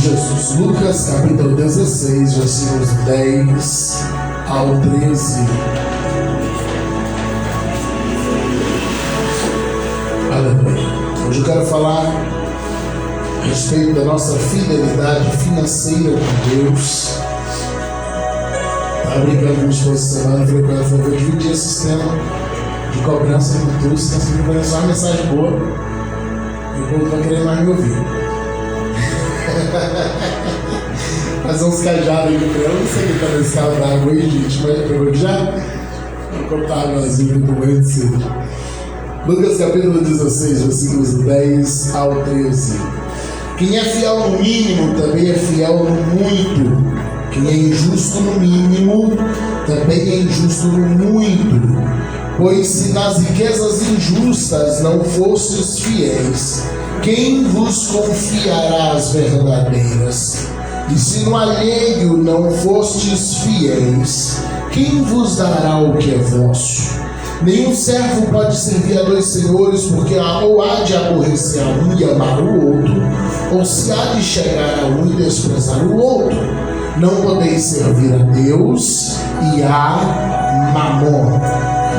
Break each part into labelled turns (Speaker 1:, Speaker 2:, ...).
Speaker 1: Jesus. Lucas capítulo 16, versículos 10 ao 13. Aleluia. Hoje eu quero falar a respeito da nossa fidelidade financeira com Deus. Estava brincando com minha esposa essa semana, falei com ela, vou dividir esse sistema de cobrança com tudo, senão você vai começar uma mensagem boa e o povo vai querer mais me ouvir. Fazer uns cajados aí pra ela, não sei quem tá nesse carro d'água aí, gente, mas já pegou já? Vou cortar água vazia do banho de cedo. Lucas capítulo 16, versículos 10 ao 13. Quem é fiel no mínimo também é fiel no muito. Quem é injusto no mínimo também é injusto no muito. Pois se nas riquezas injustas não fostes fiéis, quem vos confiará as verdadeiras? E se no alheio não fostes fiéis, quem vos dará o que é vosso? Nenhum servo pode servir a dois senhores, porque ou há de aborrecer a um e amar o outro, ou se há de chegar a um e desprezar o outro. Não podeis servir a Deus e a Mamon.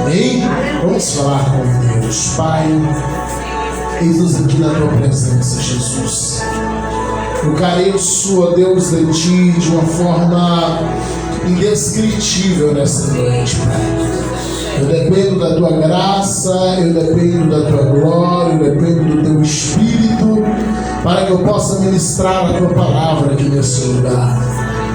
Speaker 1: Amém? Vamos falar com Deus. Pai, eis-nos aqui na tua presença, Jesus. Eu careço, ó Deus, de ti de uma forma indescritível nessa noite, Pai. Eu dependo da tua graça, eu dependo da tua glória, eu dependo do teu Espírito, para que eu possa ministrar a tua palavra aqui nesse lugar.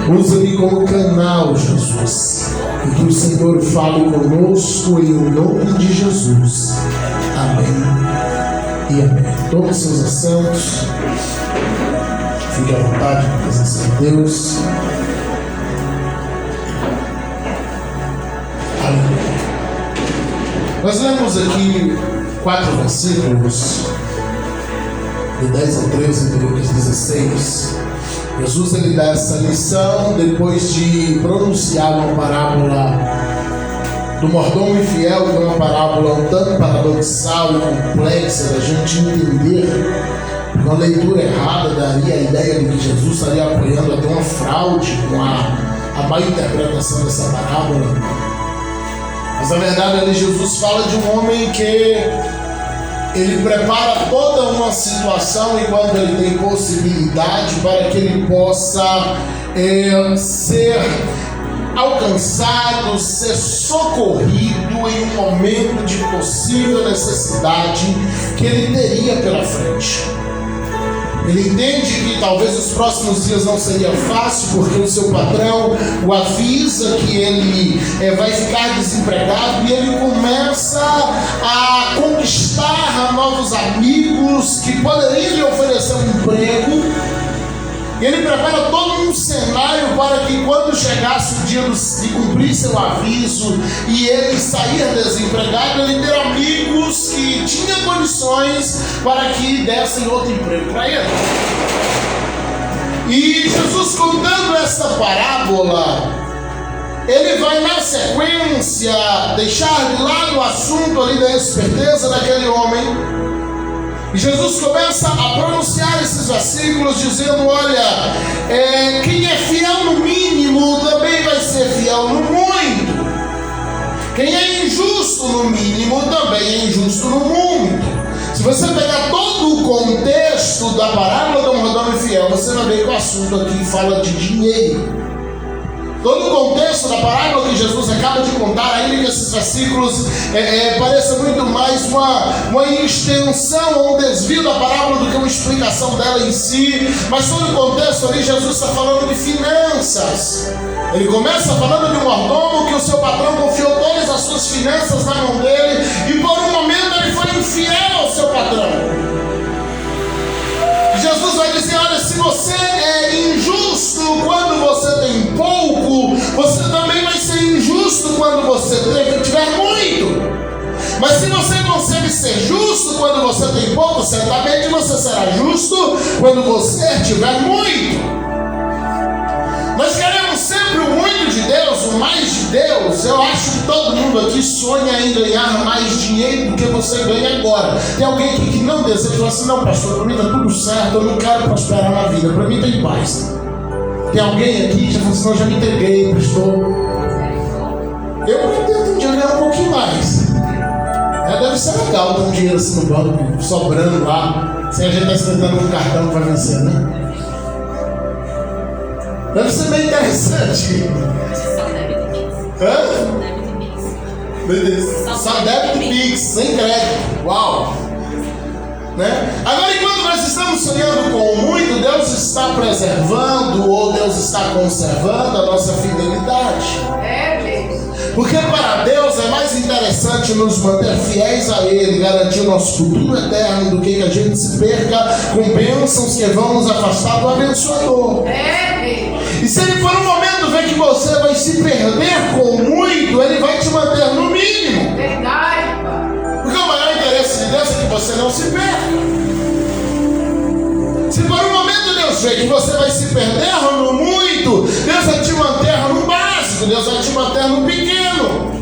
Speaker 1: Usa-me como canal, Jesus, e que o Senhor fale conosco em nome de Jesus. Amém e amém. Tomem seus assentos, fique à vontade na presença de Deus. Aleluia. Nós lemos aqui 4 versículos, de 10 ao 13, de Lucas 16. Jesus ele dá essa lição depois de pronunciar uma parábola do mordomo infiel, que é uma parábola um tanto paradoxal e complexa da gente entender. Uma leitura errada daria a ideia de que Jesus estaria apoiando até uma fraude com a má interpretação dessa parábola. Mas na verdade ali Jesus fala de um homem que ele prepara toda uma situação enquanto ele tem possibilidade para que ele possa ser alcançado, ser socorrido em um momento de possível necessidade que ele teria pela frente. Ele entende que talvez os próximos dias não seria fácil, porque o seu patrão o avisa que ele vai ficar desempregado, e ele começa a conquistar novos amigos que poderiam lhe oferecer um emprego. E ele prepara todo um cenário para que quando chegasse o dia de cumprir seu aviso e ele sair desempregado, ele ter amigos que tinham condições para que dessem outro emprego para ele. E Jesus, contando esta parábola, ele vai na sequência deixar de lado o assunto ali da esperteza daquele homem. E Jesus começa a pronunciar esses versículos dizendo: olha, quem é fiel no mínimo também vai ser fiel no muito. Quem é injusto no mínimo também é injusto no muito. Se você pegar todo o contexto da parábola do mordomo infiel, você vai ver que o assunto aqui fala de dinheiro. Todo o contexto da parábola que Jesus acaba de contar, ainda que esses versículos pareçam muito mais uma extensão ou um desvio da parábola do que uma explicação dela em si, mas todo o contexto ali, Jesus está falando de finanças. Ele começa falando de um mordomo que o seu patrão confiou todas as suas finanças na mão dele, e por um momento ele foi infiel ao seu patrão. Jesus vai dizer: olha, se você é injusto quando você tem pouco, você também vai ser injusto quando você tiver muito. Mas se você consegue ser justo quando você tem pouco, certamente você será justo quando você tiver muito. Nós queremos sempre o muito de Deus, ou mais de Deus, eu acho que todo mundo aqui sonha em ganhar mais dinheiro do que você ganha agora. Tem alguém aqui que não deseja, fala assim: não, pastor, para mim está tudo certo, eu não quero prosperar na vida, para mim tem paz. Tem alguém aqui que já falou assim: não, já me entreguei, pastor. Eu pretendo um dia ganhar um pouquinho mais. Deve ser legal ter um dinheiro assim no banco, sobrando lá, sem a gente estar esperando um cartão que vai vencer, né? Deve ser bem interessante. Só débito e Pix, sem crédito. Uau! Né? Agora, enquanto nós estamos sonhando com muito, Deus está preservando ou Deus está conservando a nossa fidelidade. Porque para Deus é mais interessante nos manter fiéis a Ele, garantir o nosso futuro eterno, do que a gente se perca com bênçãos que vão nos afastar do abençoador. E se Ele por um momento ver que você vai se perder com muito, Ele vai te manter no mínimo.
Speaker 2: Verdade.
Speaker 1: Porque o maior interesse de Deus é que você não se perca. Se por um momento Deus vê que você vai se perder no muito, Deus vai te manter no básico, Deus vai te manter no pequeno.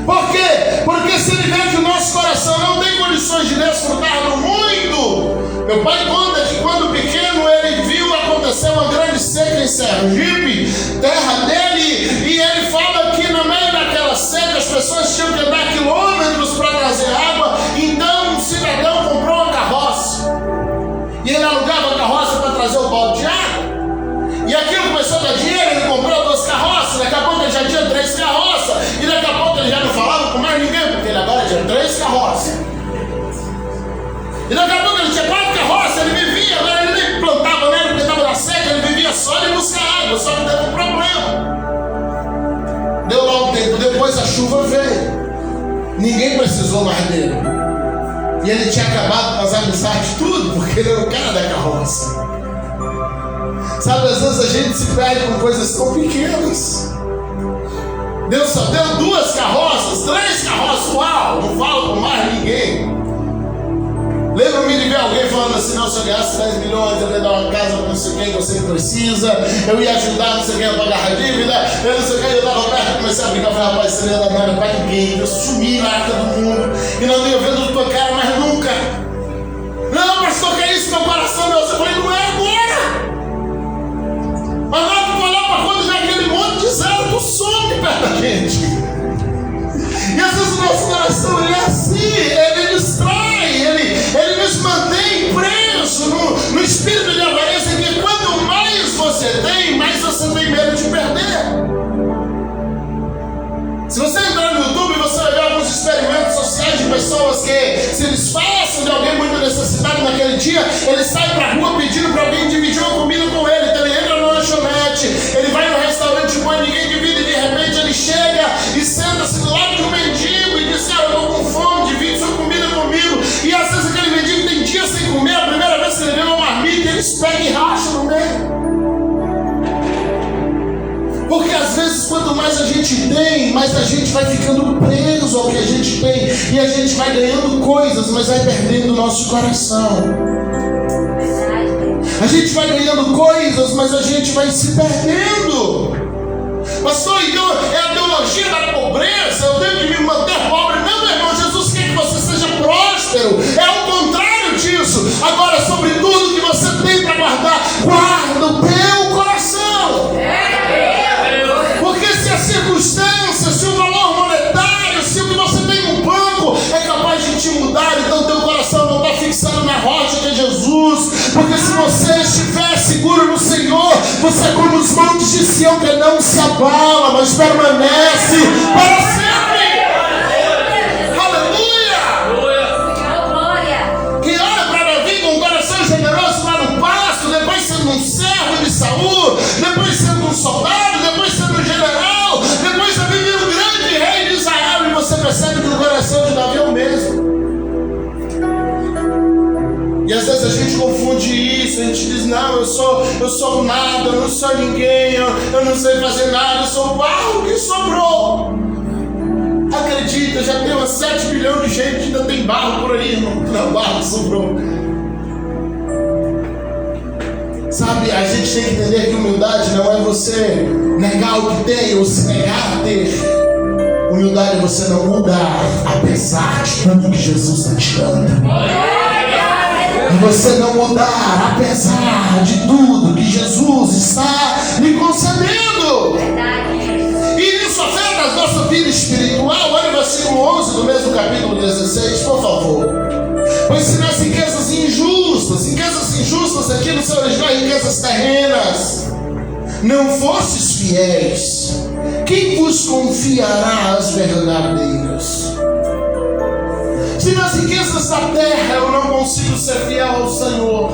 Speaker 1: Por quê? Porque se Ele vê que o nosso coração não tem condições de desfrutar no muito. Meu pai conta que quando pequeno ele viu acontecer uma grande seca em Sergipe, terra dele, e ele fala que no meio daquela seca as pessoas tinham que andar quilômetros para trazer água. Então um cidadão comprou uma carroça e ele alugava a carroça para trazer o balde de água, e aquilo começou a dar dinheiro. Ele comprou 2 carroças, daqui a pouco ele já tinha 3 carroças, e daqui a pouco ele já não falava com mais ninguém, porque ele agora tinha 3 carroças. E daqui a pouco ele tinha 4 carroças, ele vivia, agora ele nem plantava nele porque estava na seca, ele vivia só de buscar água, só que teve um problema. Deu lá um tempo, depois a chuva veio, ninguém precisou mais dele, e ele tinha acabado com as amizades, tudo, porque ele era o cara da carroça. Sabe, às vezes a gente se perde com coisas tão pequenas. Deus só deu 2 carroças, 3 carroças, uau, não falo com mais ninguém. Lembro-me de ver alguém falando assim: não, se eu ganhasse 10 milhões, eu ia dar uma casa para não sei quem você precisa, eu ia ajudar não sei quem a pagar a dívida, eu não sei quem, eu dava perto, comecei a brincar, falei: rapaz, você não ia dar nada para ninguém, eu sumi na arca do mundo, e não tenho vendo do tua cara mais nunca. Não, pastor, que é isso, meu coração, meu? Eu falei: não é agora. Mas na hora que tu olhar para quando já aquele monte de zero, tu some perto da gente. E às vezes o nosso coração ele é assim, ele distrai, ele nos mantém preso no espírito de avareza, que quanto mais você tem, mais você tem medo de perder. Se você entrar no YouTube, você vai ver alguns experimentos sociais de pessoas que, se eles façam de alguém muito necessitado naquele dia, ele sai para a rua pedindo para alguém dividir uma comida com ele. Então ele entra no lanchonete, ele vai no restaurante, põe ninguém divide, e de repente ele chega e senta-se do lado de um mendigo e diz: eu estou com fome, divide sua comida comigo. E às vezes aquele mendigo tem dias sem comer, a primeira vez que ele vê uma marmita, eles pegam e racham no meio. Porque às vezes quanto mais a gente tem, mais a gente vai ficando preso ao que a gente tem, e a gente vai ganhando coisas, mas vai perdendo o nosso coração. A gente vai ganhando coisas, mas a gente vai se perdendo. Pastor, então é a teologia da pobreza, eu tenho que me manter pobre. Não, meu irmão, Jesus quer que você seja próspero, é o contrário disso. Agora, sobre tudo que você tem para guardar, guarda o teu coração. Porque se a circunstância, se o valor monetário, se o que você tem no banco é capaz de te mudar, então teu coração não está fixado na rocha que é Jesus. Porque se você estiver seguro no Senhor, você é como os montes de Sião, que não se abala, mas permanece para sempre. Aleluia! Que olha para Davi com um coração generoso lá no pasto, depois sendo um servo de Saul, depois sendo um soldado, depois sendo um general, depois Davi vira um grande rei de Israel, e você percebe que o coração de Davi é o mesmo. E às vezes a gente confunde isso, a gente diz: não, eu sou nada, eu não sou ninguém, eu não sei fazer nada, eu sou barro que sobrou. Acredita, já tem umas 7 bilhões de gente que ainda tem barro por aí, irmão. Não, barro que sobrou. Sabe, a gente tem que entender que humildade não é você negar o que tem ou se negar a ter. Humildade é você não mudar apesar de tudo que Jesus está te dando. É você não mudar apesar de tudo que Jesus está lhe concedendo. E isso afeta a nossa vida espiritual. Olha o versículo 11 do mesmo capítulo 16, por favor. Pois se nas riquezas injustas aqui no seu original, riquezas terrenas, não fostes fiéis, quem vos confiará as verdadeiras? Se nas riquezas da terra eu não consigo ser fiel ao Senhor,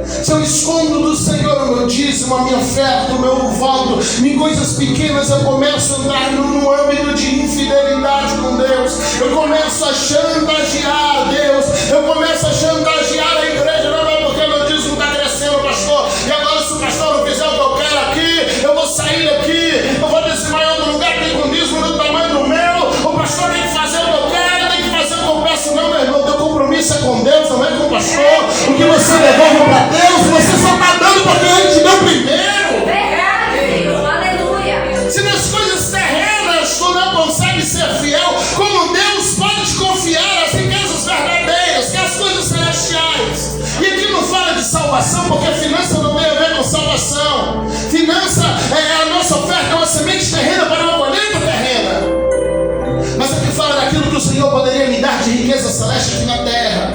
Speaker 1: se eu escondo do Senhor o meu dízimo, a minha oferta, o meu voto, em coisas pequenas eu começo a entrar no âmbito de infidelidade com Deus, eu começo a chantagear Deus, eu começo a chantagear a igreja. Não é porque meu dízimo está crescendo, pastor, e agora se o pastor não fizer o que eu quero aqui, eu vou sair daqui, eu vou dizimar em outro lugar, tem com dízimo do tamanho do meu, o pastor tem que fazer o que eu quero, tem que fazer o que eu peço. Não, meu irmão, teu compromisso é com Deus, não é com o pastor. O que você devolve para Deus, você só está dando porque Ele te deu primeiro.
Speaker 2: Verdade, aleluia.
Speaker 1: Se nas coisas terrenas tu não consegue ser fiel, como Deus pode te confiar as riquezas verdadeiras, que é as coisas celestiais. E aqui não fala de salvação, porque finança não tem a ver com salvação. Finança é a nossa oferta, é uma semente terrena para uma colheita terrena. Mas aqui fala daquilo que o Senhor poderia me dar de riqueza celeste aqui na terra.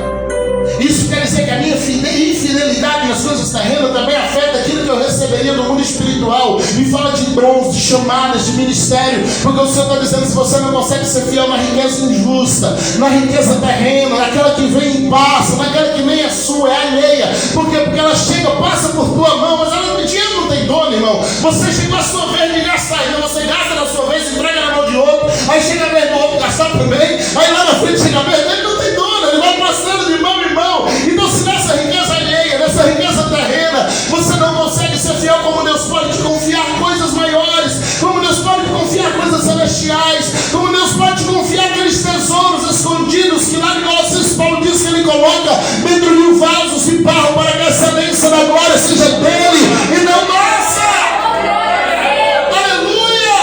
Speaker 1: Isso quer dizer que a minha infidelidade nas coisas terrenas também afeta aquilo que eu receberia do mundo espiritual. Me fala de dons, de chamadas, de ministério. Porque o Senhor está dizendo, se você não consegue ser fiel na riqueza injusta, na riqueza terrena, naquela que vem e passa, naquela que nem é sua, é alheia. Porque ela chega, passa por tua mão, mas ela dinheiro não tem dono, irmão. Você chegou a sua vez de gastar, então você gasta na sua vez, entrega na mão de outro, aí chega a vez do outro gastar também, aí lá na frente chega a vez dele, não tem dono, ele vai passando de mão em mão. Então se nessa riqueza alheia, nessa riqueza terrena, você não consegue ser fiel, como Deus pode te confiar coisas maiores, como Deus pode te confiar coisas celestiais, como Deus pode te confiar aqueles tesouros escondidos que lá em Colossenses Paulo diz que Ele coloca dentro de um vaso de barro para que a excelência da glória seja dele e não nossa. Aleluia!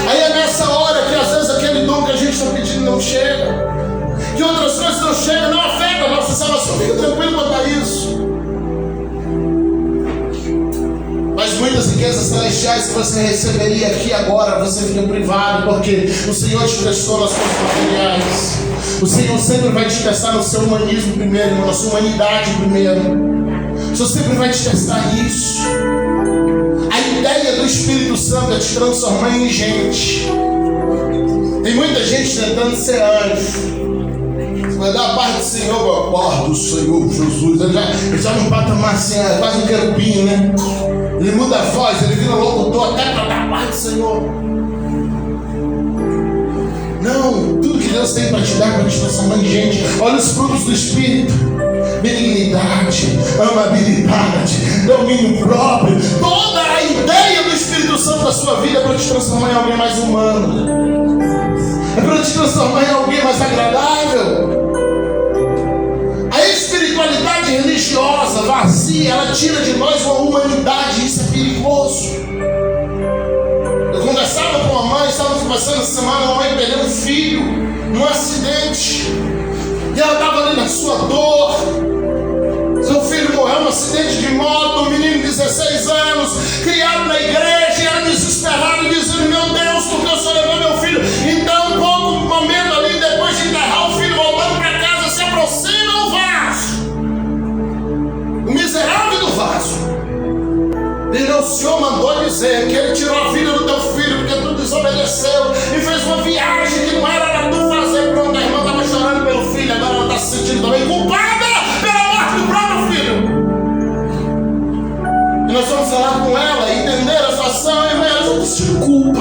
Speaker 1: Aí é nessa hora que às vezes aquele dom que a gente está pedindo não chega, que outras coisas não chegam, não afeta a nossa salvação. Fica tranquilo quanto a isso. Mas muitas riquezas celestiais que você receberia aqui agora, você fica privado, porque o Senhor te testou nas coisas materiais. O Senhor sempre vai te testar no seu humanismo primeiro, na sua humanidade primeiro. O Senhor sempre vai te testar nisso. A ideia do Espírito Santo é te transformar em gente. Tem muita gente tentando ser anjo. Vai dar a paz do Senhor, a paz do Senhor Jesus. Ele já não patamar assim, é quase um querubim, né? Ele muda a voz, ele vira locutor até para dar a paz do Senhor. Não, tudo que Deus tem para te dar, para te transformar em gente. Olha os frutos do Espírito: benignidade, amabilidade, domínio próprio. Toda a ideia do Espírito Santo na sua vida é para te transformar em alguém mais humano, é para te transformar em alguém mais agradável. A espiritualidade religiosa vazia, ela tira de nós uma humanidade. Isso é perigoso. Eu conversava com a mãe, estávamos conversando essa semana, a mãe perdeu um filho num acidente, e ela estava ali na sua dor. Seu filho morreu num acidente de moto, um menino de 16 anos, criado na igreja, e ela desesperada, dizendo: meu Deus, por que o Senhor levou meu filho? Então, um pouco momento ali, depois de enterrar o filho, voltando para casa, se aproxima o vaso, o miserável do vaso. E o Senhor mandou dizer que Ele tirou a vida do teu filho porque tu desobedeceu e fez uma viagem que não era para tu fazer. Pronto, a irmã estava chorando pelo filho, agora ela está se sentindo também culpada pela morte do próprio filho. E nós vamos falar com ela, entender a situação, e ela disse: culpa.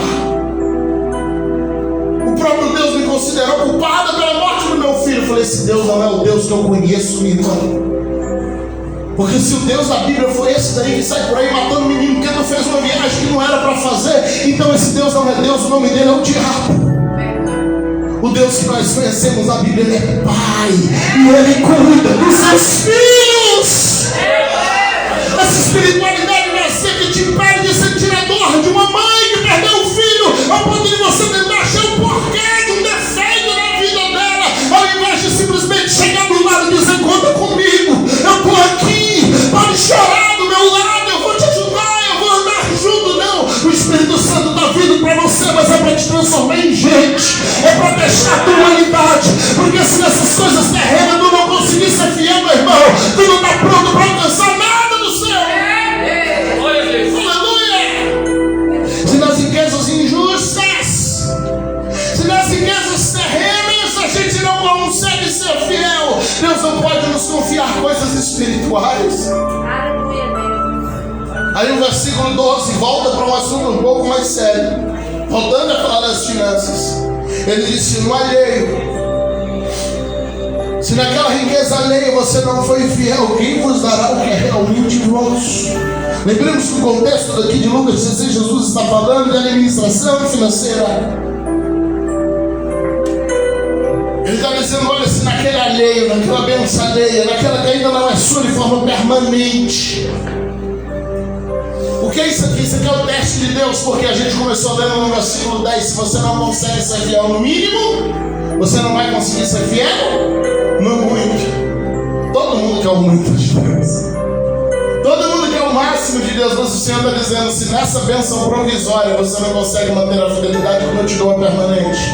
Speaker 1: O próprio Deus me considerou culpada pela morte do meu filho. Eu falei: esse Deus não é o Deus que eu conheço, minha irmã. Porque se o Deus da Bíblia foi esse daí que sai por aí matando menino porque tu fez uma viagem que não era para fazer, então esse Deus não é Deus, o nome dele é o diabo. O Deus que nós conhecemos na Bíblia, Ele é Pai, e Ele cuida dos seus filhos. te transformar em gente, é para testar a tua humanidade, porque se nessas coisas terrenas tu não conseguir ser fiel, meu irmão, tu não está pronto para alcançar nada do céu. Aleluia! Se nas riquezas injustas, se nas riquezas terrenas a gente não consegue ser fiel, Deus não pode nos confiar coisas espirituais.
Speaker 2: Aleluia, Deus.
Speaker 1: Aí o versículo 12 volta para um assunto um pouco mais sério, voltando a falar das finanças. Ele disse: no alheio, se naquela riqueza alheia você não foi fiel, quem vos dará o que é realmente vosso? Lembremos que o contexto daqui de Lucas 16, Jesus está falando de administração financeira. Ele está dizendo: olha, se naquele alheio, naquela bênção alheia, naquela que ainda não é sua de forma permanente. O que é isso aqui? Isso aqui é o teste de Deus, porque a gente começou lendo no versículo 10: se você não consegue ser fiel no mínimo, você não vai conseguir ser fiel no muito. Todo mundo quer o muito de Deus. Todo mundo quer o máximo de Deus. Mas o Senhor está dizendo: se nessa bênção provisória você não consegue manter a fidelidade, como eu te dou a permanente.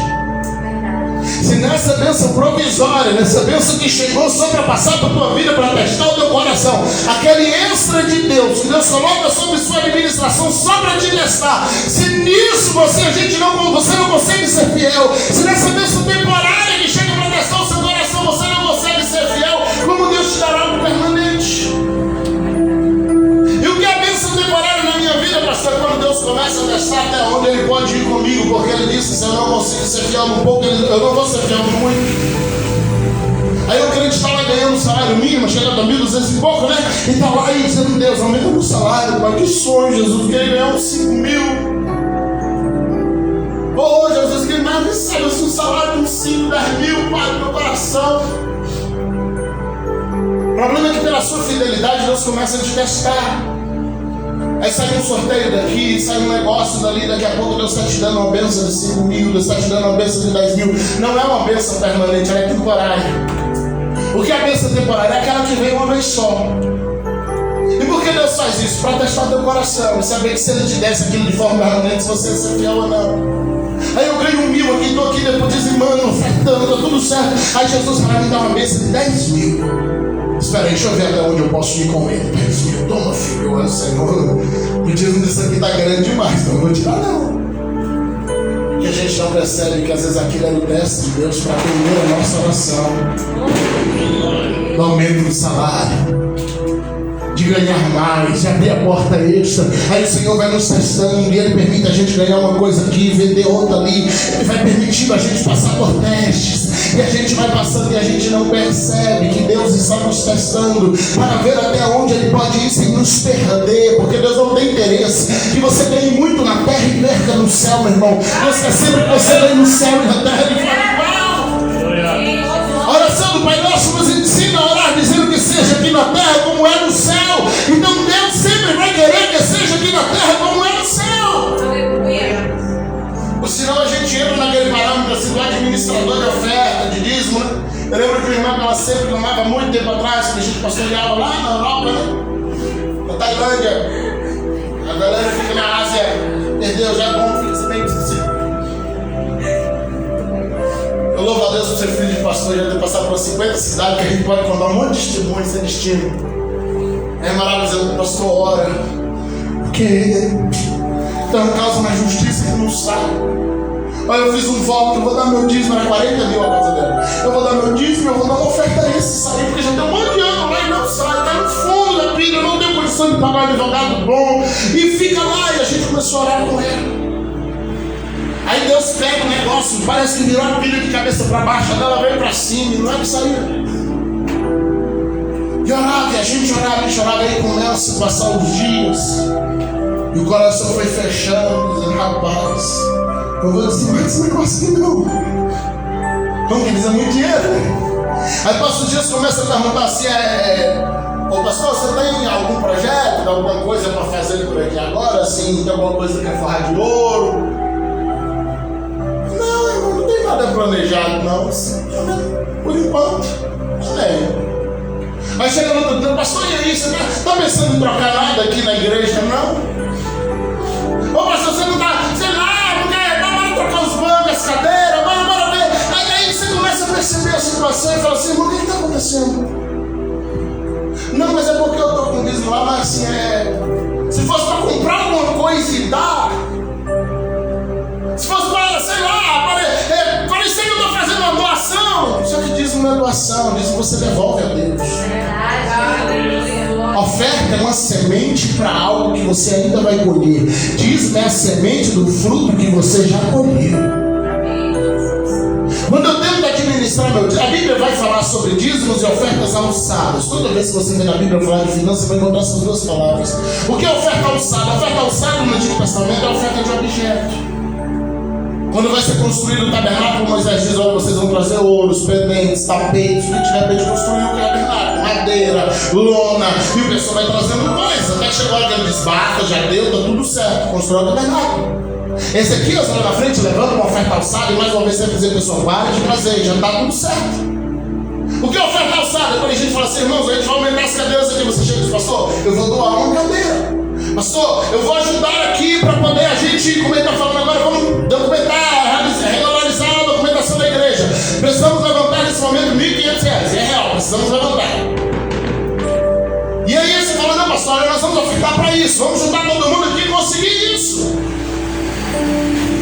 Speaker 1: Se nessa bênção provisória, nessa bênção que chegou só para passar para a tua vida, para testar o teu coração, aquele extra de Deus que Deus coloca sobre sua administração só para te testar, se nisso você não consegue ser fiel, se nessa bênção temporária que chega para testar o seu coração você não consegue ser fiel, como Deus te dará algo permanente? E o que é a bênção temporária na minha vida, pastor? Quando Deus começa a testar até onde Ele pode ir comigo, porque Ele disse: se eu não consigo ser fiel no pouco, eu não vou ser fiel no muito. Aí o crente está lá ganhando salário mínimo, chegando a 1.200 e pouco, né? E está lá e dizendo: Deus, aumenta o meu salário, pai, que sonho, Jesus, eu queria ganhar uns 5.000. Oh, Jesus, que nada, sabe, um salário de uns 5, 10.000, pai, no meu coração. O problema é que pela sua fidelidade Deus começa a te testar. Aí sai um sorteio daqui, sai um negócio dali, daqui a pouco Deus está te dando uma bênção de 5.000, Deus está te dando uma bênção de 10.000. Não é uma bênção permanente, ela é temporária. Porque a bênção temporária é aquela que vem uma vez só. E por que Deus faz isso? Para testar teu coração e saber que se Ele te desse aquilo de forma permanente, se você ia ser fiel ou não. Aí eu ganho 1.000 aqui, estou aqui depois dizimando, ofertando, está tudo certo. Aí Jesus vai me dar uma bênção de 10.000. Espera aí, deixa eu ver até onde eu posso ir com ele. 10.000, toma, filho, olha, Senhor. O dízimo disso aqui está grande demais, então eu vou tirar, não. E a gente não percebe que às vezes aquilo é o teste de Deus para atender a nossa oração. Do aumento do salário, de ganhar mais, de abrir a porta extra. Aí o Senhor vai nos testando e Ele permite a gente ganhar uma coisa aqui, vender outra ali. Ele vai permitindo a gente passar por testes. E a gente vai passando e a gente não percebe que Deus está nos testando para ver até onde Ele pode ir sem nos perder. Porque Deus não tem interesse que você ganhe muito na terra e perca no céu, meu irmão. Deus quer sempre que você ganhe no céu e na terra. Ele fala: uau! A oração do Pai Nosso nos ensina a orar dizendo que seja aqui na terra como é no céu. Então Deus sempre vai querer que seja aqui na terra como é no céu.
Speaker 2: Aleluia.
Speaker 1: Ou senão a gente entra naquele parâmetro assim do administrador de oferta, de dízimo, né? Eu lembro que o irmão que ela sempre clamava muito tempo atrás, que a gente pastoreava lá na Europa, né? Na Tailândia. A galera fica na Ásia. Perdeu, já é bom, fica bem esquecido. Eu louvo a Deus por ser filho de pastor e já ter passado por 50 cidades, que a gente pode contar um monte de testemunhos sem destino. É maravilhoso, o pastor ora. Porque então causa uma justiça que não sai. Olha, eu fiz um voto, eu vou dar meu dízimo, era 40.000 a casa dela. Eu vou dar meu dízimo, eu vou dar uma oferta esse sair, porque já tem um monte de ano lá e não sai, está no fundo da pilha, eu não tenho condição de pagar um advogado bom. E fica lá, e a gente começou a orar com ela. Aí Deus pega o negócio, parece que virou a pilha de cabeça para baixo, ela veio para cima, e não é que saía. E orava, e a gente orava, aí começa a passar os dias. E o coração foi fechando, dizendo: rapaz, eu vou dizer mais esse negócio aqui não. Como que diz, é muito dinheiro, né? Aí passa os dias, começa a perguntar assim: ô pastor, você tem algum projeto, alguma coisa para fazer por aqui agora? Assim, tem alguma coisa que quer forrar de ouro? Não, irmão, não tem nada planejado, não. Assim, por enquanto, não é. Aí chega no outro tempo: pastor, e aí, você está pensando em trocar nada aqui na igreja, não? Ô pastor, você não está, sei lá, porque dá para trocar
Speaker 3: perceber a situação e falar assim, irmão, o que está acontecendo? Não, mas é porque eu estou com dízimo lá, mas assim, se fosse para comprar alguma coisa e dar, se fosse para, sei lá, parecer que eu estou fazendo uma doação. Só que dízimo não é doação, dízimo você devolve a Deus. Oferta é uma semente para algo que você ainda vai colher. Dízimo é a semente do fruto que você já colheu. Quando eu tento administrar meu dízimo, a Bíblia vai falar sobre dízimos e ofertas alçadas. Toda vez que você vê na Bíblia falar de finanças, você vai encontrar essas duas palavras. O que é oferta alçada? A oferta alçada no Antigo Testamento é a oferta de objeto. Quando vai ser construído o tabernáculo, Moisés diz, olha, vocês vão trazer ouros, pendentes, tapetes, o que tiver bem de construir o tabernáculo, madeira, lona, e o pessoal vai trazendo coisa. Até que chegou alguém diz, basta, já deu, está tudo certo, constrói o tabernáculo. Ezequias lá na frente levando uma oferta alçada e mais uma vez você vai dizer, pessoal, para de trazer, já está tudo certo. O que é oferta alçada? Quando a gente fala assim, irmãos, a gente vai aumentar as cadeiras aqui, você chega e diz, pastor, eu vou doar uma cadeira. Pastor, eu vou ajudar aqui para poder a gente, como ele está falando agora, vamos documentar, regularizar a documentação da igreja. Precisamos levantar nesse momento R$1.500, é real, precisamos levantar. E aí você fala, não pastor, nós vamos ofertar para isso, vamos juntar todo mundo aqui e conseguir isso.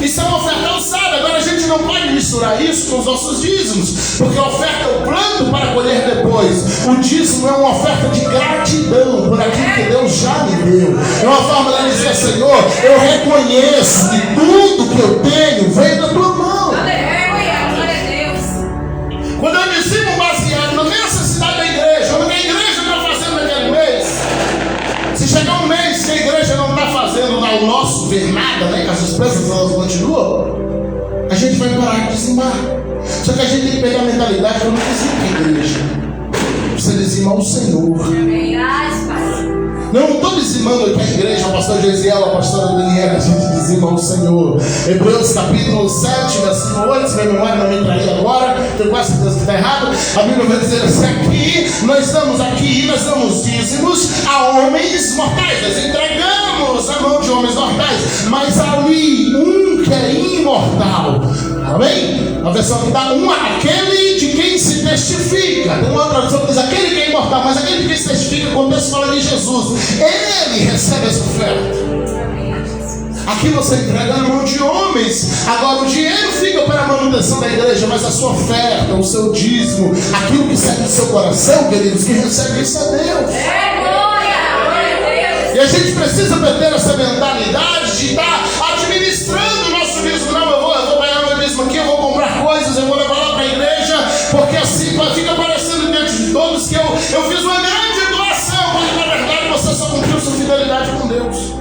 Speaker 3: Isso é uma oferta alçada. Agora a gente não pode misturar isso com os nossos dízimos, porque a oferta é o plano para colher depois. O dízimo é uma oferta de gratidão por aquilo que Deus já me deu. É uma forma de dizer, Senhor, eu reconheço que tudo que eu tenho vem da tua mão. Quando eu dizimo baseado na necessidade da igreja, no que a igreja está fazendo naquele mês, se chegar um mês que a igreja não está fazendo ao nosso ver nada, né, que as despesas elas continuam, a gente vai parar de dizimar. Só que a gente tem que pegar a mentalidade que eu não dizimo a igreja, você dizima ao Senhor. Não estou dizimando aqui a igreja, o pastor Gesiel, a pastora Daniela, a gente dizima ao Senhor. Hebreus capítulo 7, versículo 8, se minha memória não me trair agora, tenho quase certeza que está errado. A Bíblia vai dizer assim, nós damos dízimos a homens mortais, nós entregamos a mão de homens mortais, mas ali um que é imortal. Amém? A versão que dá aquele de quem se testifica. Tem uma tradução que diz aquele que é imortal, mas aquele de quem se testifica, quando Deus fala de Jesus, ele recebe essa oferta. Aqui você entrega na mão de homens. Agora o dinheiro fica para a manutenção da igreja, mas a sua oferta, o seu dízimo, aquilo que sai do seu coração, queridos, que recebe isso é Deus. E a gente precisa perder essa mentalidade de estar administrando o nosso dízimo. Não, eu vou pegar meu dízimo aqui, eu vou comprar coisas, eu vou levar lá para a igreja, porque assim fica parecendo diante de todos que eu fiz uma grande doação, mas na verdade você só cumpriu sua fidelidade com Deus.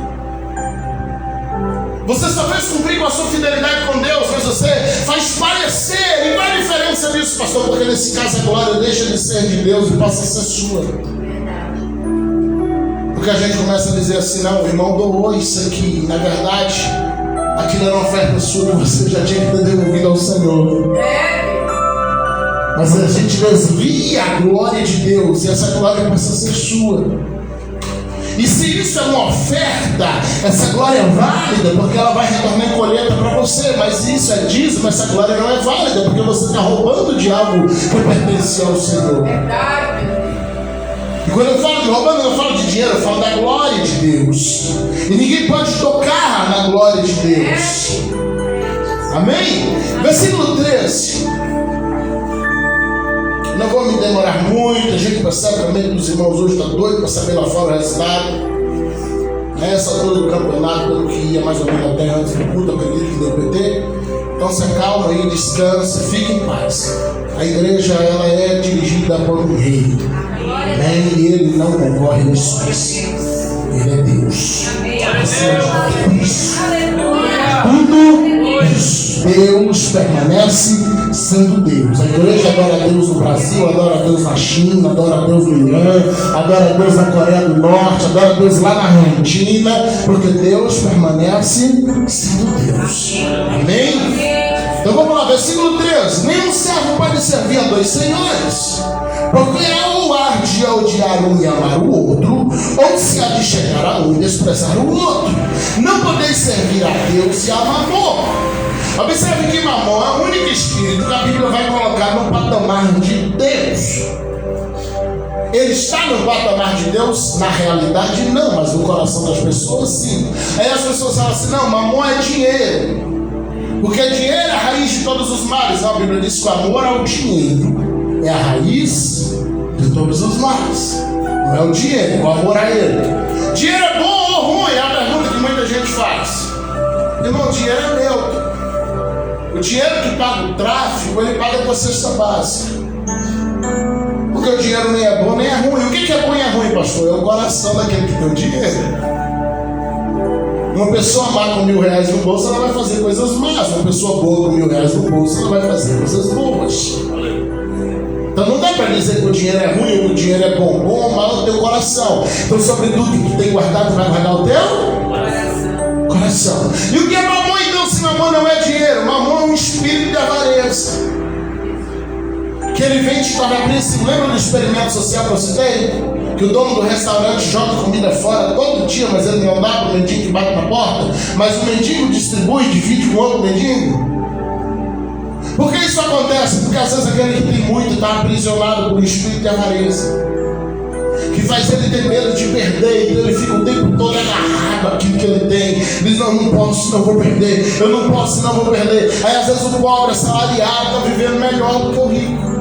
Speaker 3: Você só fez cumprir com a sua fidelidade com Deus, mas você faz parecer. E qual é a diferença disso, pastor? Porque nesse caso a glória deixa de ser de Deus e passa a ser sua. Porque a gente começa a dizer assim, não, o irmão doou isso aqui. Na verdade, aquilo era uma oferta sua que você já tinha que ter devolvido ao Senhor. Mas a gente desvia a glória de Deus e essa glória passa a ser sua. E se isso é uma oferta, essa glória é válida, porque ela vai retornar em colheita para você. Mas isso é dízimo, essa glória não é válida, porque você está roubando de algo que pertencia ao Senhor. E quando eu falo de roubando, eu não falo de dinheiro, eu falo da glória de Deus. E ninguém pode tocar na glória de Deus. Amém? Versículo 13. Não vou me demorar muito, a gente percebe também que os irmãos hoje estão doidos para saber lá fora o resultado. Nessa altura do campeonato, pelo que ia mais ou menos até antes do culto, acredito que deu PT. Então se acalma aí, descansa, fique em paz. A igreja ela é dirigida por um rei. Amém? E ele não concorre missões. Ele é Deus. Tudo isso. Deus permanece sendo Deus. A igreja adora a Deus no Brasil, adora a Deus na China, adora a Deus no Irã, adora a Deus na Coreia do Norte, adora a Deus lá na Argentina, porque Deus permanece sendo Deus. Amém? Então vamos lá, versículo 13. Nenhum servo pode servir a dois senhores, porque ou há de odiar um e amar o outro, ou se há de chegar a um e desprezar o outro. Não podeis servir a Deus e a Mamon. Observe que Mamon é o único espírito que a Bíblia vai colocar no patamar de Deus. Ele está no patamar de Deus? Na realidade não, mas no coração das pessoas sim. Aí as pessoas falam assim, não, Mamon é dinheiro. Porque dinheiro é a raiz de todos os males. A Bíblia diz que o amor ao dinheiro é a raiz de todos os males. Não é o dinheiro, o amor a ele. Dinheiro é bom ou ruim? É a pergunta que muita gente faz. Irmão, o dinheiro é neutro. O dinheiro que paga o tráfico, ele paga a tua cesta básica. Porque o dinheiro nem é bom nem é ruim. O que é bom e é ruim, pastor? É o coração daquele que tem o dinheiro. Uma pessoa má com R$1.000 no bolso, ela vai fazer coisas más. Uma pessoa boa com R$1.000 no bolso, ela vai fazer coisas boas. Então não dá para dizer que o dinheiro é ruim ou que o dinheiro é bom. Bom ou mal é o teu coração. Então sobre tudo que tu tem guardado, vai guardar o teu coração. E o que é mamon então, se mamon não é dinheiro? Mamon é um espírito de avareza. Que ele vem te tornar príncipe. Lembra do experimento social que eu citei? Que o dono do restaurante joga comida fora todo dia, mas ele não dá para o mendigo que bate na porta. Mas o mendigo distribui, divide com outro mendigo. Por que isso acontece? Porque às vezes aquele que tem muito está aprisionado por um espírito de avareza, que faz ele ter medo de perder. Então ele fica o tempo todo agarrado àquilo que ele tem. Diz, não posso, senão vou perder. Eu não posso, senão vou perder. Aí às vezes o pobre assalariado está vivendo melhor do que o rico.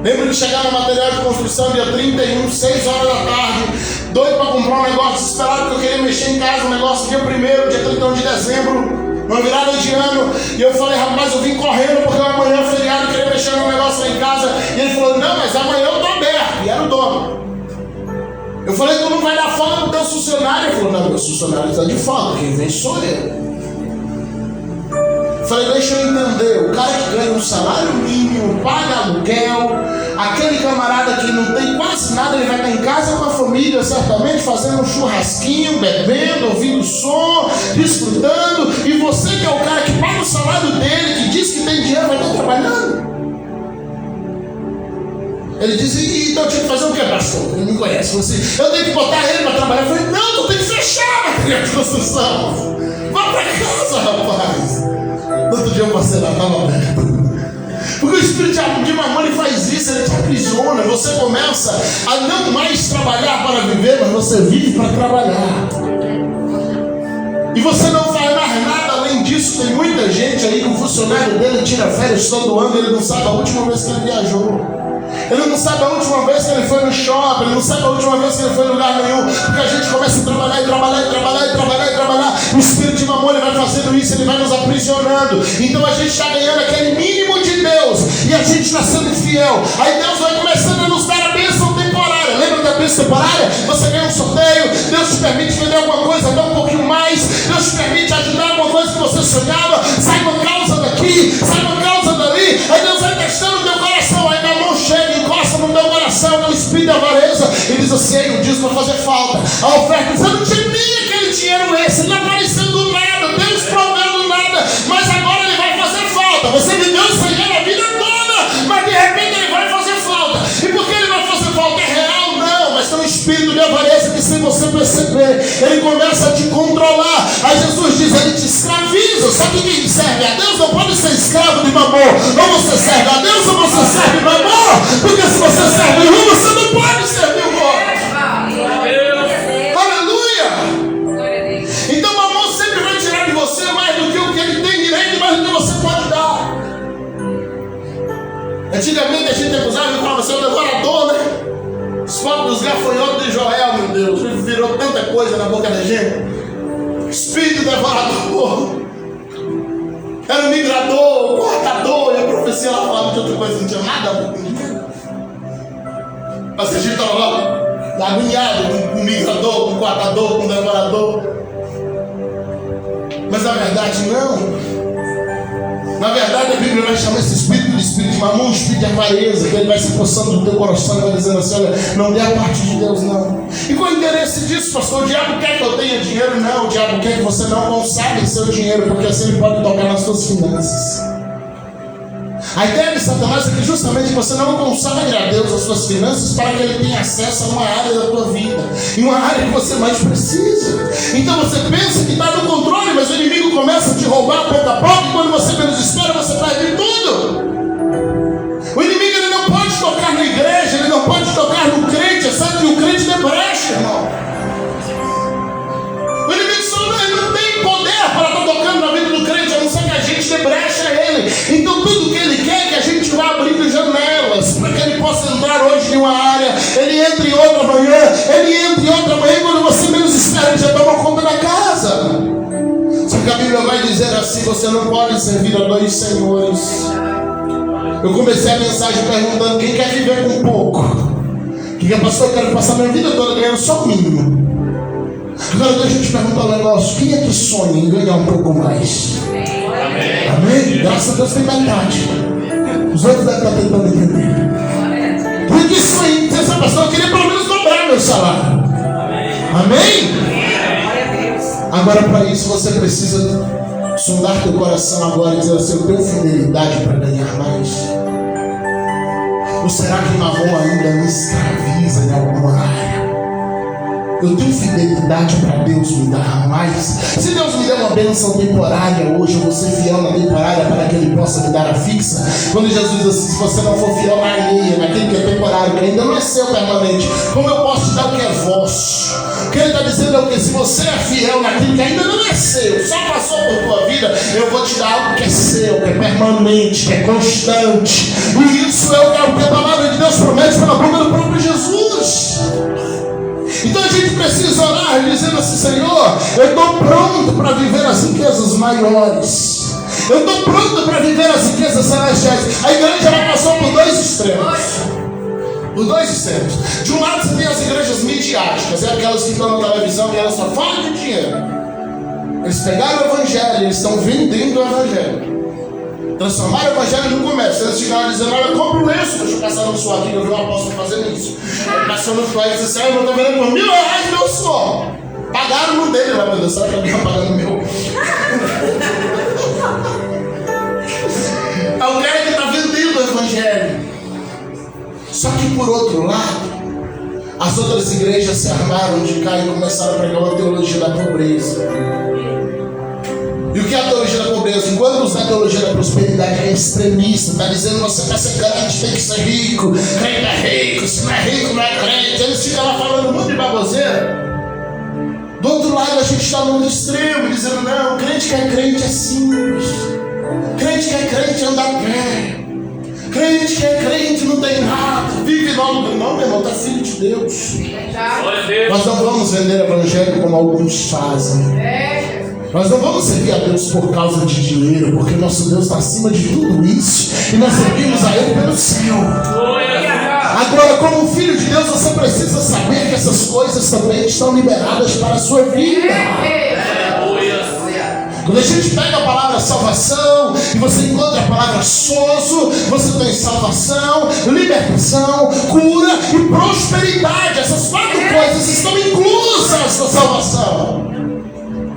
Speaker 3: Lembro de chegar no material de construção dia 31, 6 horas da tarde, doido para comprar um negócio, desesperado porque eu queria mexer em casa, um negócio dia 1º, dia 31 de dezembro, uma virada de ano. E eu falei, rapaz, eu vim correndo porque amanhã é feriado, eu queria mexer num negócio lá em casa. E ele falou, não, mas amanhã eu estou aberto. E era o dono. Eu falei, tu não vai dar folga pro teu funcionário? Ele falou, não, meu funcionário está de folga, quem vem sou eu. Falei, deixa eu entender, o cara que ganha um salário mínimo, paga aluguel, aquele camarada que não tem quase nada, ele vai estar em casa com a família, certamente, fazendo um churrasquinho, bebendo, ouvindo som, desfrutando, e você que é o cara que paga o salário dele, que diz que tem dinheiro, vai estar trabalhando. Ele disse, então eu tinha que fazer o que, pastor? Ele me conhece, você, eu tenho que botar ele para trabalhar. Eu falei, não, tu tem que fechar a material de construção. Vá para casa, rapaz. No outro dia eu passei lá, estava aberto. Porque o espírito de mamon ele faz isso, ele te aprisiona. Você começa a não mais trabalhar para viver, mas você vive para trabalhar. E você não faz mais nada além disso. Tem muita gente aí que o funcionário dele tira férias todo ano, ele não sabe a última vez que ele viajou. Ele não sabe a última vez que ele foi no shopping, ele não sabe a última vez que ele foi em lugar nenhum, porque a gente começa a trabalhar e trabalhar e trabalhar e trabalhar e trabalhar. O espírito de mamon ele vai fazendo isso, ele vai nos aprisionando. Então a gente está ganhando aquele mínimo de Deus e a gente está sendo fiel. Aí Deus vai começando a nos dar a bênção temporária. Lembra da bênção temporária? Você ganha um sorteio, Deus te permite vender alguma coisa, dar um pouquinho mais, Deus te permite ajudar alguma coisa que você sonhava, sai uma causa daqui, sai uma causa dali. Aí Deus vai testando o teu coração. Aí mamon chega, encosta no teu coração, no espírito de avareza, e diz assim, aí o dízimo vai fazer falta. A oferta, você não tinha nem aquele dinheiro esse, ele não apareceu do nada, Deus proveu do nada, mas agora ele vai fazer falta. Você viveu sem ele a vida toda, mas de repente ele vai fazer falta. E por que ele vai fazer falta? É real? Não, mas tem um espírito de avareza que sem você perceber, ele começa a te controlar. Aí Jesus diz, ele te escraviza. Sabe quem serve a Deus? Não pode ser escravo de mamon. Ou você serve a Deus ou você serve mamon. Porque se você serve um, você não pode servir o outro. Aleluia! Então mamon sempre vai tirar de você mais do que o que ele tem direito e mais do que você pode dar. Antigamente a gente acusava e falava, você é um devorador, né? Os próprios gafanhotos de Joel, meu Deus, virou tanta coisa na boca da gente. Espírito devorador. Era um migrador, um cortador, e a profecia lá falava de outra coisa, não tinha nada a ver com dinheiro. Mas a gente estava lá, agoniado com um migrador, com um cortador, com um devorador. Mas na verdade não. Na verdade, a Bíblia vai chamar esse espírito de espírito de mamon, um espírito de avareza, que ele vai se possando no teu coração e vai dizendo assim, olha, não dê a parte de Deus, não. E qual é o interesse disso, pastor? O diabo quer que eu tenha dinheiro? Não, o diabo quer que você não consagre seu dinheiro, porque assim ele pode tocar nas suas finanças. A ideia de Satanás é que justamente você não consagre a Deus as suas finanças para que ele tenha acesso a uma área da tua vida. em uma área que você mais precisa. Então você pensa que está no controle, mas o inimigo começa a te roubar pouco a pouco, e quando você menos espera, você perde tudo. O inimigo ele não pode tocar na igreja, ele não pode tocar no crente, exceto que o crente dê brecha, irmão. O inimigo ele não tem poder para estar tocando na vida do crente, a não ser que a gente dê brecha a ele. Então tudo que ele quer é que a gente vá abrindo janelas, para que ele possa entrar hoje em uma área, ele entra em outra manhã, e quando você menos espera, ele já toma conta da casa. Só que a Bíblia vai dizer assim: você não pode servir a dois senhores. Eu comecei a mensagem perguntando: quem quer viver com pouco? Quem quer, pastor? Eu quero passar minha vida toda ganhando só o mínimo. Agora deixa eu te perguntar um negócio: quem é que sonha em ganhar um pouco mais?
Speaker 2: Amém.
Speaker 3: Amém? Graças a Deus tem metade. Os outros devem estar tentando entender. Por que sonha em ser essa pessoa? Eu queria pelo menos dobrar meu salário. Amém? Agora, para isso você precisa sondar teu coração agora e dizer assim: eu tenho fidelidade para ganhar mais? Ou será que Mamon ainda me escraviza em alguma área? Eu tenho fidelidade para Deus me dar mais? Se Deus me der uma bênção temporária hoje, eu vou ser fiel na temporária para que Ele possa me dar a fixa. Quando Jesus diz assim: se você não for fiel na alheia, naquele que é temporário, que ainda não é seu permanente, como eu posso te dar o que é vosso? O que Ele está dizendo é o que? Se você é fiel naquilo que ainda não é seu, só passou por tua vida, eu vou te dar algo que é seu, que é permanente, que é constante. E isso é o que a palavra de Deus promete pela boca do próprio Jesus. Então a gente precisa orar dizendo assim: Senhor, eu estou pronto para viver as riquezas maiores. Eu estou pronto para viver as riquezas celestiais. A igreja ela passou por dois extremos. De um lado você tem as igrejas midiáticas, é aquelas que estão na televisão e elas só falam de dinheiro. Eles pegaram o evangelho, eles estão vendendo o evangelho. Transformaram o evangelho no comércio. Eles ficaram dizendo: olha, compra um lenço. Deixa eu passar no suor aqui, que eu vi um apóstolo fazendo isso. Passou no suor e disse assim: eu estou vendendo por R$1.000 meu suor. Pagaram no dele lá, meu Deus. Será que alguém vai pagar no meu? É o cara que está vendendo o evangelho. Só que por outro lado, as outras igrejas se armaram de cá e começaram a pregar uma teologia da pobreza. E o que é a teologia da pobreza? Enquanto usa a teologia da prosperidade, é extremista, está dizendo: você para ser crente tem que ser rico, crente é rico, se não é rico não é crente. Eles ficam lá falando muito de baboseira. Do outro lado a gente está no extremo, dizendo: não, crente que é crente é simples, crente que é crente anda a pé, crente que é crente não tem nada, vive logo. Não, meu irmão, tá filho de Deus. Nós não vamos vender evangelho como alguns fazem. Nós não vamos servir a Deus por causa de dinheiro, porque nosso Deus está acima de tudo isso, e nós servimos a Ele pelo céu. Agora, como filho de Deus, você precisa saber que essas coisas também estão liberadas para a sua vida. Quando a gente pega a palavra salvação e você encontra a palavra sozo, você tem salvação, libertação, cura e prosperidade. Essas quatro coisas estão inclusas na salvação.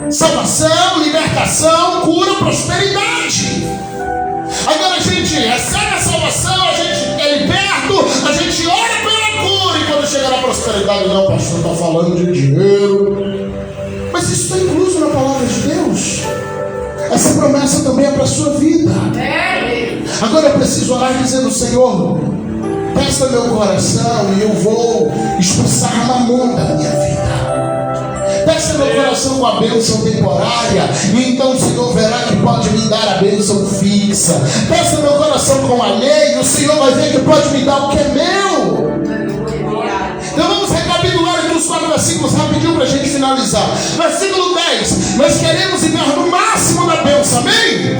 Speaker 3: Salvação, libertação, cura, prosperidade. Agora a gente recebe a salvação, a gente é liberto, a gente ora pela cura, e quando chega na prosperidade: não, pastor, está falando de dinheiro. Mas isso está incluso na palavra de Deus. Essa promessa também é para a sua vida. Agora eu preciso orar dizendo: Senhor, testa meu coração e eu vou expulsar Mamon da minha vida. Testa meu coração com a bênção temporária, e então o Senhor verá que pode me dar a bênção fixa. Testa meu coração com alheio, o Senhor vai ver que pode me dar o que é meu. Então vamos recapitular aqui os 4 versículos rapidinho para a gente finalizar. Versículo 10: nós queremos entrar no máximo da bênção, amém?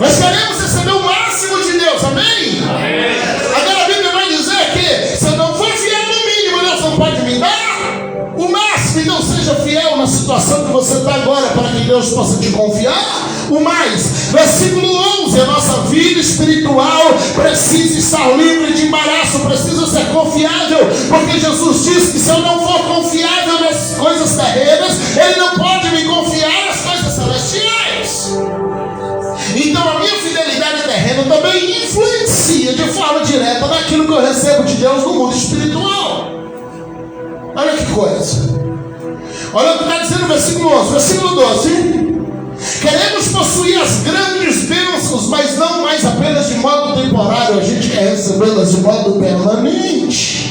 Speaker 3: Nós queremos receber o máximo de Deus, amém? Agora a Bíblia vai dizer que se eu não for fiel no mínimo, Deus não pode me dar o máximo. Então seja fiel na situação que você está agora, para que Deus possa te confiar o mais. Versículo 11: a nossa vida espiritual precisa estar livre de embaraço, precisa ser confiável, porque Jesus disse que se eu não for confiável nas coisas terrenas, Ele não pode me confiar nas coisas celestiais. Então a minha fidelidade terrena também influencia de forma direta naquilo que eu recebo de Deus no mundo espiritual. coisa. Olha o que está dizendo no versículo 11, versículo 12. Queremos possuir as grandes bênçãos, mas não mais apenas de modo temporário. A gente quer recebê-las de modo permanente.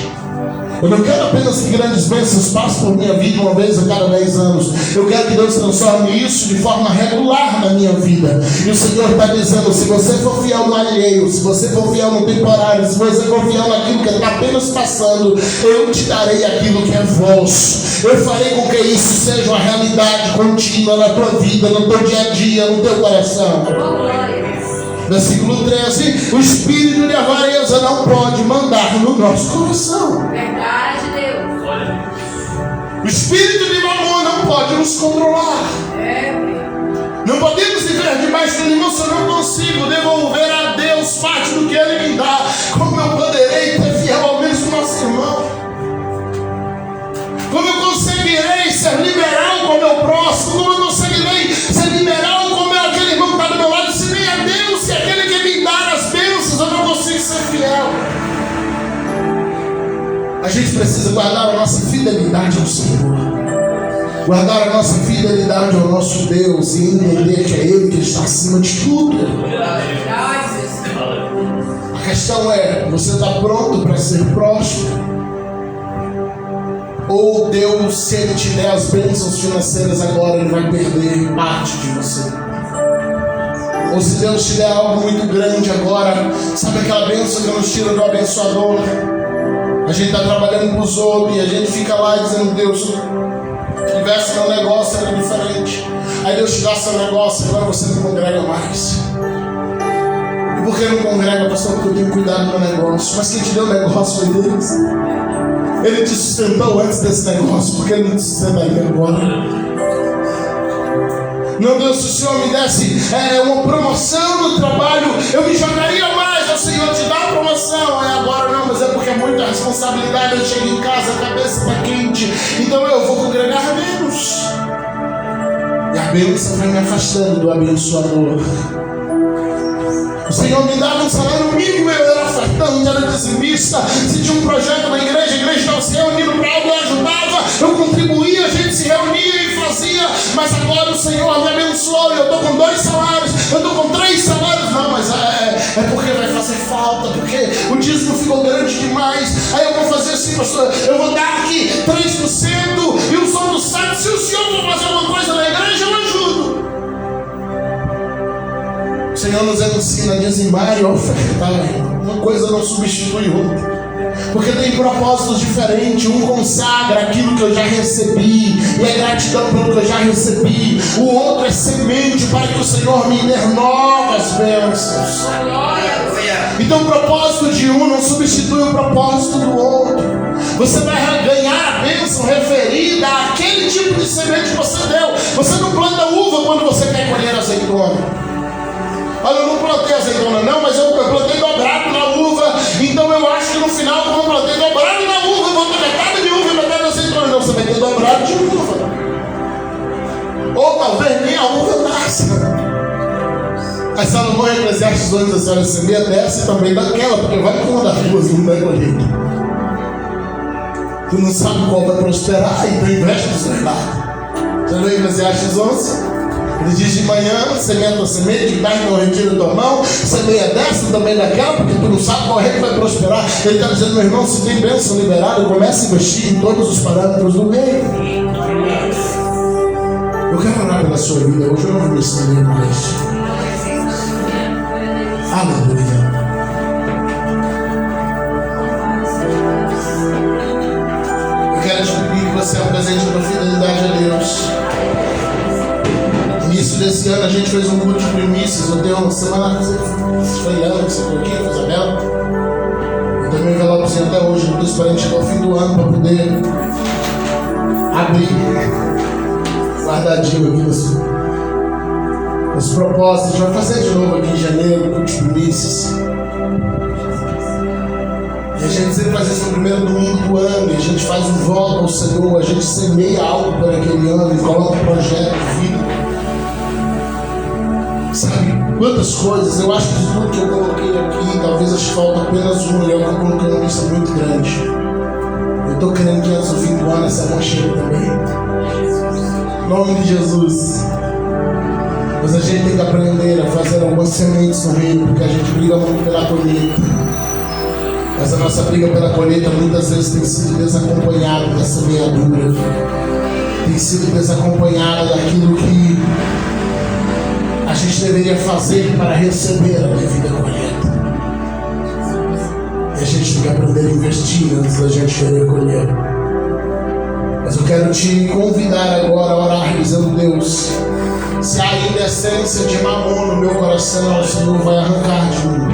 Speaker 3: Eu não quero apenas que grandes bênçãos passem por minha vida uma vez a cada 10 anos. Eu quero que Deus transforme isso de forma regular na minha vida. E o Senhor está dizendo: se você for fiel no alheio, se você for fiel no temporário, se você for fiel naquilo que está apenas passando, eu te darei aquilo que é vosso. Eu farei com que isso seja uma realidade contínua na tua vida, no teu dia a dia, no teu coração. Versículo 13: o espírito de avareza não pode mandar no nosso coração.
Speaker 2: Verdade, Deus.
Speaker 3: O espírito de mamon não pode nos controlar. Não podemos viver debaixo de limão se eu não consigo devolver a Deus parte do que Ele me dá. Como eu poderei ter fiel ao mesmo nosso irmão? Como eu conseguirei ser liberal com o meu próximo? Como eu conseguirei ser liberal com aquele irmão que está do meu lado? Se nem é Deus, se é aquele que me dá as bênçãos, eu não consigo ser fiel. A gente precisa guardar a nossa fidelidade ao Senhor, guardar a nossa fidelidade ao nosso Deus e entender que é Ele que está acima de tudo. A questão é: você está pronto para ser próspero? Ou Deus, se Ele te der as bênçãos financeiras agora, Ele vai perder parte de você? Ou se Deus te der algo muito grande agora, sabe aquela bênção que nos tira do abençoador? A gente está trabalhando para os outros e a gente fica lá dizendo: Deus, se tivesse meu negócio era diferente. Aí Deus te dá seu negócio, agora você não congrega mais. E por que não congrega, pastor? Porque eu tenho cuidado do meu negócio. Mas quem te deu o negócio foi Deus. Ele te sustentou antes desse negócio, porque Ele não te sustentaria agora. Não, Deus, se o Senhor me desse uma promoção no trabalho, eu me jogaria mais. O Senhor te dá a promoção, agora não, mas é porque é muita responsabilidade. Eu chego em casa, a cabeça está quente, então eu vou congregar menos. E a bênção vai me afastando do abençoador. O Senhor me dava um salário mínimo, eu era ofertante, era dizimista. Se tinha um projeto na igreja, a igreja estava se reunindo para algo, eu ajudava, eu contribuía, a gente se reunia e fazia. Mas agora o Senhor me abençoou, eu estou com 2 salários, eu estou com 3 salários. Não, mas é porque vai fazer falta, porque o dízimo ficou grande demais. Aí eu vou fazer assim, pastor, eu vou dar aqui 3% e os outros sabem. Se o Senhor for fazer alguma coisa na igreja, eu ajudo. O Senhor nos ensina a dizimar e a ofertar. Uma coisa não substitui outra, porque tem propósitos diferentes. Um consagra aquilo que eu já recebi e é gratidão pelo que eu já recebi. O outro é semente para que o Senhor me dê novas bênçãos. Então o propósito de um não substitui o propósito do outro. Você vai ganhar a bênção referida àquele tipo de semente que você deu. Você não planta uva quando você quer colher azeitona. Olha, eu não plantei azeitona não, mas eu plantei dobrado na uva. Então eu acho que no final, como eu plantei dobrado na uva, eu vou ter metade de uva e metade de azeitona. Não, você vai ter dobrado de uva. Ou talvez nem a uva nasça. Aí Salomão em Eclesiastes 2 diz assim: olha, semeia dessa e também daquela, porque vai com uma das duas, não vai colher. Tu não sabe qual vai prosperar, então investe no seu lado. Já leu Eclesiastes 11? Ele diz: de manhã semeia tua semente, de tarde não retira tua mão, semeia dessa também daquela, porque tu não sabe qual é que vai prosperar. Ele está dizendo: meu irmão, se tem bênção liberada, comece a investir em todos os parâmetros do reino. Eu quero orar pela sua vida hoje, eu não vou me estender mais. Aleluia. Eu quero te pedir que você apresente uma fidelidade a Deus. No início desse ano a gente fez um culto de primícias. Eu tenho uma semana, foi Leandro que você foi aqui, foi Isabela. Eu tenho um envelopezinho até hoje, eu estou esperando chegar ao fim do ano para poder abrir, guardadinho aqui nos propósitos. A gente vai fazer de novo aqui em janeiro, culto de primícias. E a gente sempre faz isso no primeiro domingo do ano, e a gente faz um voto ao Senhor, a gente semeia algo para aquele ano e coloca um projeto de vida. Sabe quantas coisas? Eu acho que de tudo que eu coloquei aqui, talvez acho que falta apenas uma, e é uma que eu coloquei uma lista muito grande. Eu estou querendo que antes do fim do ano essa mão chegue também. Em nome de Jesus. Mas a gente tem que aprender a fazer algumas sementes no reino, porque a gente briga muito pela colheita. Mas a nossa briga pela colheita muitas vezes tem sido desacompanhada da semeadura. Tem sido desacompanhada daquilo que a gente deveria fazer para receber a devida colheita. E a gente tem que aprender a investir antes da gente querer colher. Mas eu quero te convidar agora a orar dizendo: Deus, se há ainda essência de mamon no meu coração, o Senhor vai arrancar de mim.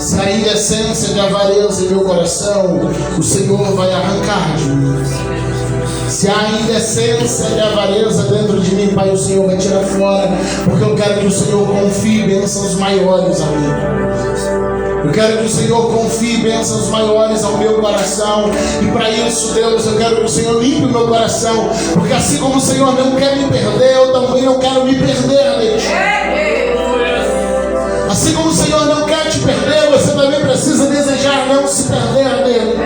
Speaker 3: Se há ainda essência de avareza em meu coração, o Senhor vai arrancar de mim. Se há ainda essência de avareza dentro de mim, Pai, o Senhor vai tirar fora, porque eu quero que o Senhor confie bênçãos maiores a mim. Eu quero que o Senhor confie bênçãos maiores ao meu coração. E para isso, Deus, eu quero que o Senhor limpe o meu coração, porque assim como o Senhor não quer me perder, eu também não quero me perder de Ti. Assim como o Senhor não quer te perder, você também precisa desejar não se perder dele.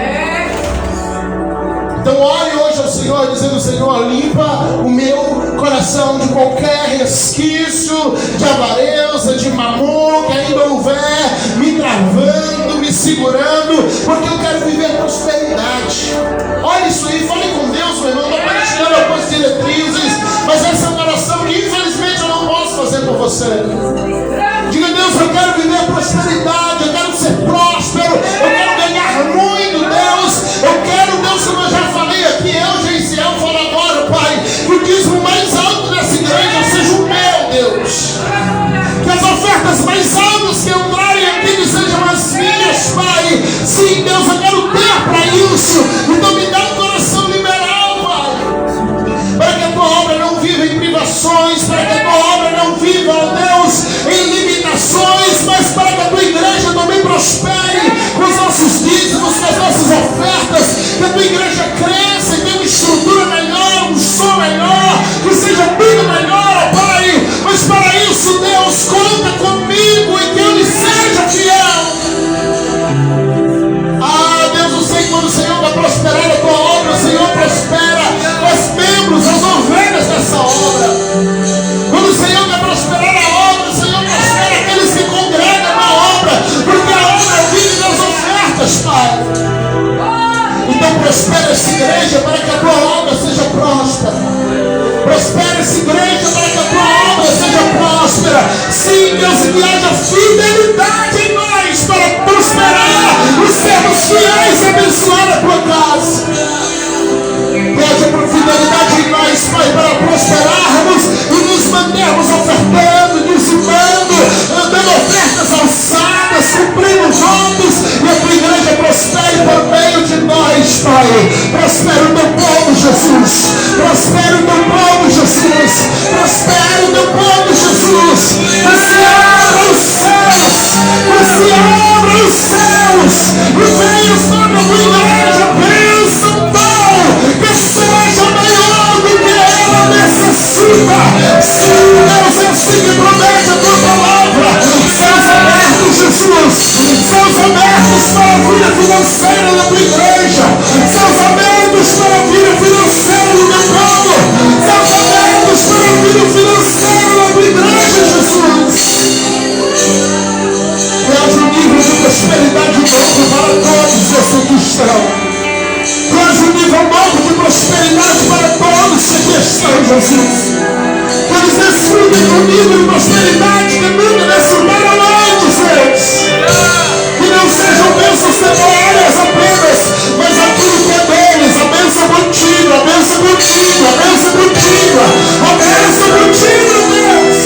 Speaker 3: Então ore hoje ao Senhor dizendo: Senhor, limpa o meu coração de qualquer resquício de avareza, de mamon que ainda houver me travando, me segurando, porque eu quero viver prosperidade. Olha isso aí, fale com Deus, meu irmão. Estou compartilhando algumas diretrizes, mas essa é uma oração que infelizmente eu não posso fazer por você. Diga: Deus, eu quero viver prosperidade, eu quero ser próspero, eu quero ganhar muito, Deus. Eu quero, Deus, como eu já falei aqui, eu, Geisiel, falo agora, Pai, que o dízimo mais alto dessa igreja seja o meu, Deus. Que as ofertas mais altas que entrarem aqui sejam as minhas, Pai. Sim, Deus, eu quero ter para isso. Então me dá um coração liberal, Pai, para que a tua obra não viva em privações, para que a tua obra não viva, ó Deus, em limitações, mas para que a tua igreja também prospere com os nossos dízimos, com as nossas ofertas, que a tua igreja cresça e tenha uma estrutura melhor, um som melhor, que seja tudo melhor, ó Pai. Mas para isso, Deus, conta comigo e que eu lhe seja fiel. Ah, Deus, eu sei que quando o Senhor vai prosperar a tua obra, o Senhor prospera os membros, as ovelhas dessa obra. Quando o Senhor vai prosperar a obra, o Senhor prospera aqueles que congregam na obra, porque a obra vive das ofertas, Pai. Então prospera essa igreja para que a tua obra seja próspera. Prospera essa igreja para que a tua obra seja próspera. Sim, Deus, que haja fidelidade em nós para prosperar e sermos fiéis e abençoar a tua casa. Que haja fidelidade em nós, Pai, para prosperarmos e nos mantermos ofertando, dizimando, dando ofertas alçadas, cumprindo votos, e a tua igreja prospere por meio de nós, Pai. Prospera o teu povo, Jesus. Prospera o teu povo, Jesus. Prospera o teu povo, Jesus. Que se abra os céus, que se abra os céus, e venha sobre a tua igreja, bênção, Pai, que seja maior do que ela necessita. Sim, Deus, é assim que promete a tua palavra. Céus abertos, Jesus. Céus abertos para a vida financeira da tua igreja. Céus abertos para a vida financeira do meu povo. Céus abertos para a vida financeira da tua igreja, Jesus. Que haja um nível de prosperidade novo para todos que aqui estão. Que haja um nível novo de prosperidade para todos que aqui estão, Jesus. Que eles desfrutem do nível de prosperidade que nunca desfrutaram antes, Deus. Que não sejam bênçãos temporárias apenas, mas aquilo que é deles, a bênção contínua, a bênção contínua, a bênção contínua, a bênção contínua, Deus.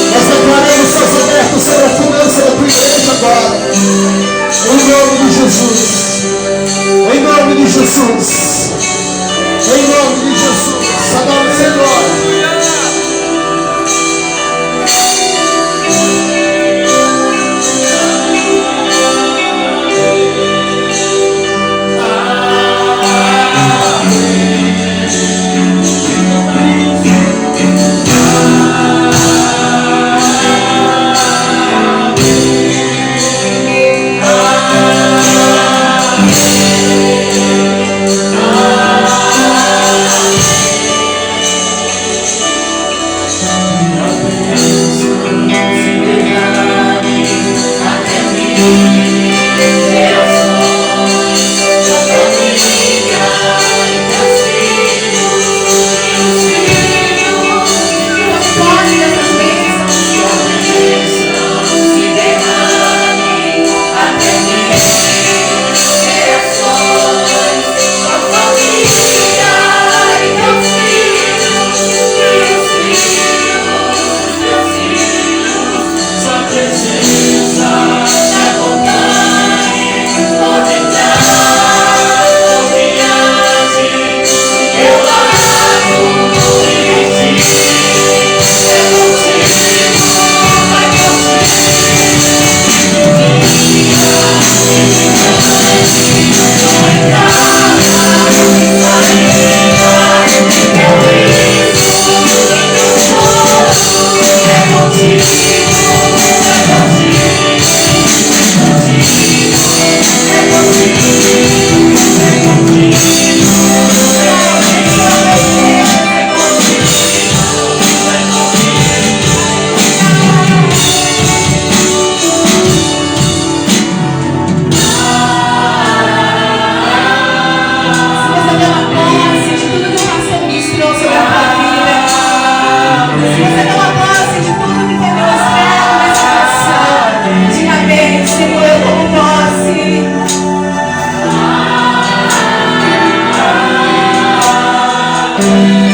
Speaker 3: Nós declaramos céus abertos sobre a finança da tua igreja agora. Em nome de Jesus. Em nome de Jesus. Em nome de Jesus. Adoro o Senhor. Deus.